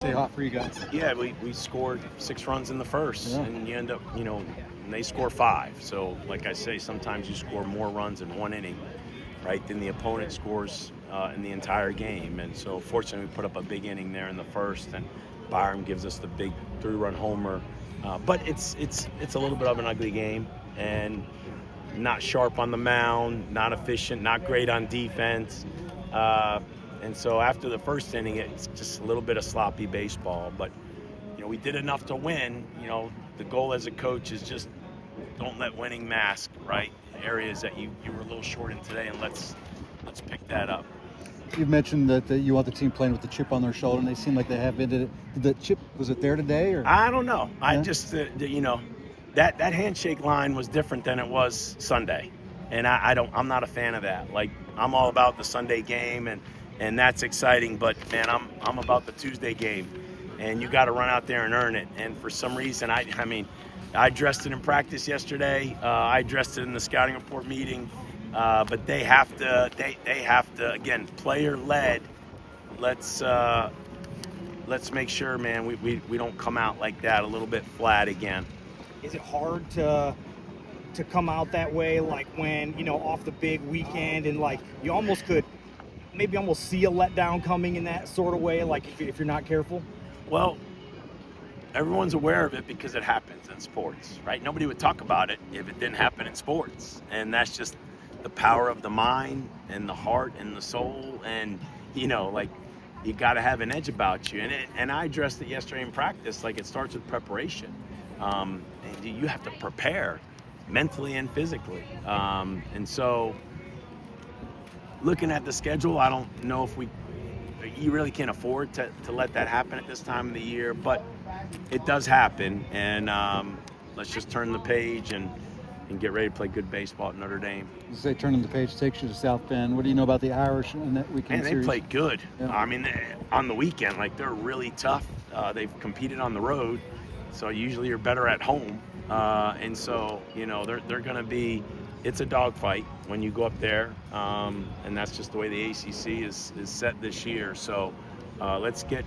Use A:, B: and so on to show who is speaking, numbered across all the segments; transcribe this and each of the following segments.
A: stay hot for you guys.
B: Yeah, we scored 6 runs in the first, and you end up, and they score 5. So, like I say, sometimes you score more runs in one inning, right, than the opponent scores in the entire game. And so, fortunately, we put up a big inning there in the first, and Byram gives us the big 3-run homer. But it's a little bit of an ugly game, and not sharp on the mound, not efficient, not great on defense. And so after the first inning, it's just a little bit of sloppy baseball. But, we did enough to win. The goal as a coach is just don't let winning mask, right, areas that you were a little short in today, and let's pick that up.
A: You've mentioned that you want the team playing with the chip on their shoulder, and they seem like they have been. Did the chip, was it there today? Or?
B: I don't know.
A: Yeah?
B: I just, that handshake line was different than it was Sunday. And I'm not a fan of that. Like, I'm all about the Sunday game, and that's exciting. But, man, I'm about the Tuesday game. And you got to run out there and earn it. And for some reason, I addressed it in practice yesterday. I addressed it in the scouting report meeting. But they have to, again, player-led. Let's make sure, man, we don't come out like that, a little bit flat again.
C: Is it hard to come out that way, like when, off the big weekend, and like you almost could maybe almost see a letdown coming in that sort of way, like if you're not careful?
B: Well, everyone's aware of it because it happens in sports, right? Nobody would talk about it if it didn't happen in sports. And that's just the power of the mind and the heart and the soul. And, you got to have an edge about you. And I addressed it yesterday in practice. Like, it starts with preparation. And you have to prepare mentally and physically. And so looking at the schedule, I don't know if you really can't afford to let that happen at this time of the year, but it does happen. And let's just turn the page and get ready to play good baseball at Notre Dame.
A: You say turning the page takes you to South Bend. What do you know about the Irish in that weekend series?
B: They played good.
A: Yeah.
B: On the weekend, they're really tough. They've competed on the road, so usually you're better at home. And so, they're going to be – it's a dogfight when you go up there, and that's just the way the ACC is set this year. So let's get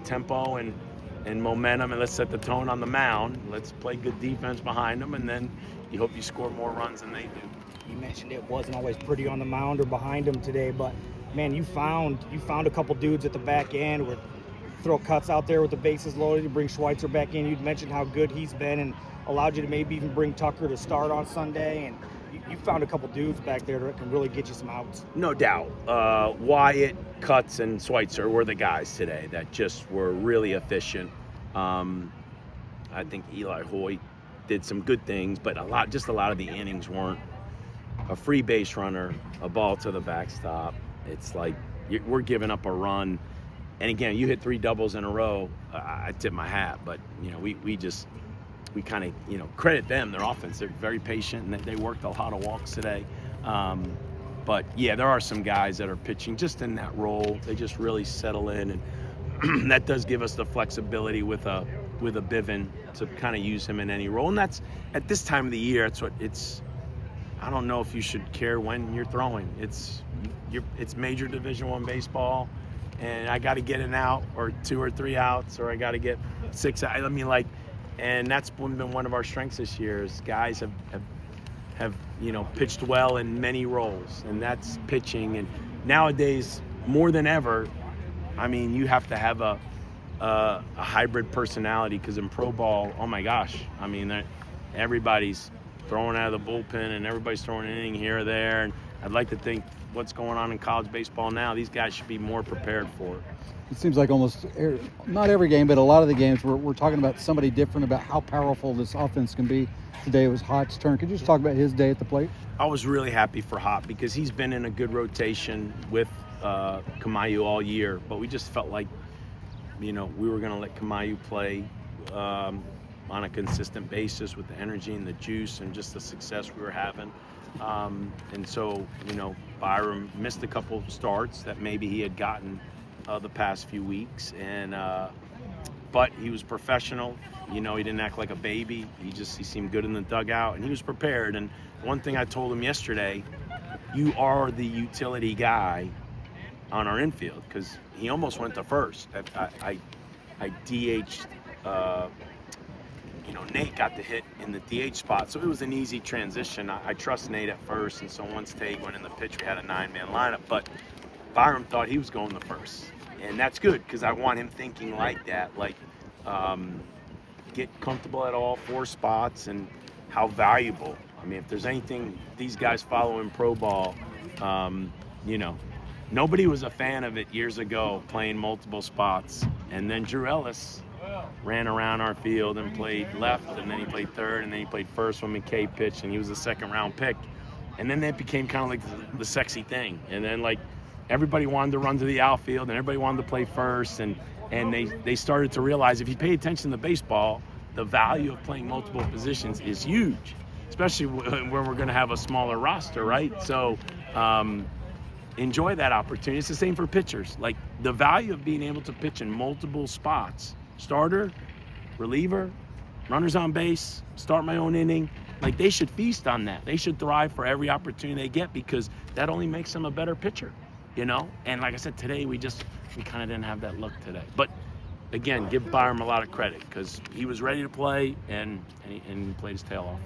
B: tempo and momentum, and let's set the tone on the mound. Let's play good defense behind them, and then you hope you score more runs than they do.
C: You mentioned it wasn't always pretty on the mound or behind them today, but man, you found a couple dudes at the back end where throw cuts out there with the bases loaded to bring Schweitzer back in. You'd mentioned how good he's been and allowed you to maybe even bring Tucker to start on Sunday, and you found a couple dudes back there that can really get you some outs.
B: No doubt. Wyatt, Cutts, and Schweitzer were the guys today that just were really efficient. I think Eli Hoyt did some good things, but a lot of the innings weren't a free base runner, a ball to the backstop. It's like we're giving up a run. And again, you hit 3 doubles in a row, I tip my hat. But, we kind of, credit them, their offense. They're very patient, and they worked a lot of walks today. But, yeah, there are some guys that are pitching just in that role. They just really settle in, and that does give us the flexibility with a Bivin to kind of use him in any role. And that's, at this time of the year, I don't know if you should care when you're throwing. It's major Division I baseball, and I got to get an out or 2 or 3 outs, or I got to get 6 out. And that's been one of our strengths this year is guys have pitched well in many roles, and that's pitching. And nowadays, more than ever, you have to have a hybrid personality, because in pro ball, oh my gosh, everybody's throwing out of the bullpen and everybody's throwing an inning here or there. And I'd like to think what's going on in college baseball now, these guys should be more prepared for it.
A: It seems like almost not every game, but a lot of the games we're talking about somebody different, about how powerful this offense can be. Today it was Hott's turn. Could you just talk about his day at the plate?
B: I was really happy for Hott because he's been in a good rotation with Kamayu all year, but we just felt like, we were going to let Kamayu play on a consistent basis with the energy and the juice and just the success we were having. And so, Byram missed a couple starts that maybe he had gotten the past few weeks, but he was professional. He didn't act like a baby. He seemed good in the dugout, and he was prepared. And one thing I told him yesterday, you are the utility guy on our infield, because he almost went to first. I DH'd, Nate got the hit in the DH spot, so it was an easy transition. I trust Nate at first, and so once Tate went in the pitch, we had a 9-man lineup. But Byram thought he was going the first, and that's good because I want him thinking like that, get comfortable at all 4 spots and how valuable. I mean, if there's anything these guys follow in pro ball, nobody was a fan of it years ago, playing multiple spots. And then Drew Ellis ran around our field and played left, and then he played third, and then he played first when McKay pitched, and he was a 2nd-round pick. And then that became kind of like the sexy thing. And then everybody wanted to run to the outfield, and everybody wanted to play first, and they started to realize if you pay attention to baseball, the value of playing multiple positions is huge, especially when we're going to have a smaller roster, right? So enjoy that opportunity. It's the same for pitchers. Like, the value of being able to pitch in multiple spots, starter, reliever, runners on base, start my own inning, they should feast on that. They should thrive for every opportunity they get because that only makes them a better pitcher, And like I said, today we kind of didn't have that look today. But again, give Byram a lot of credit because he was ready to play and he played his tail off.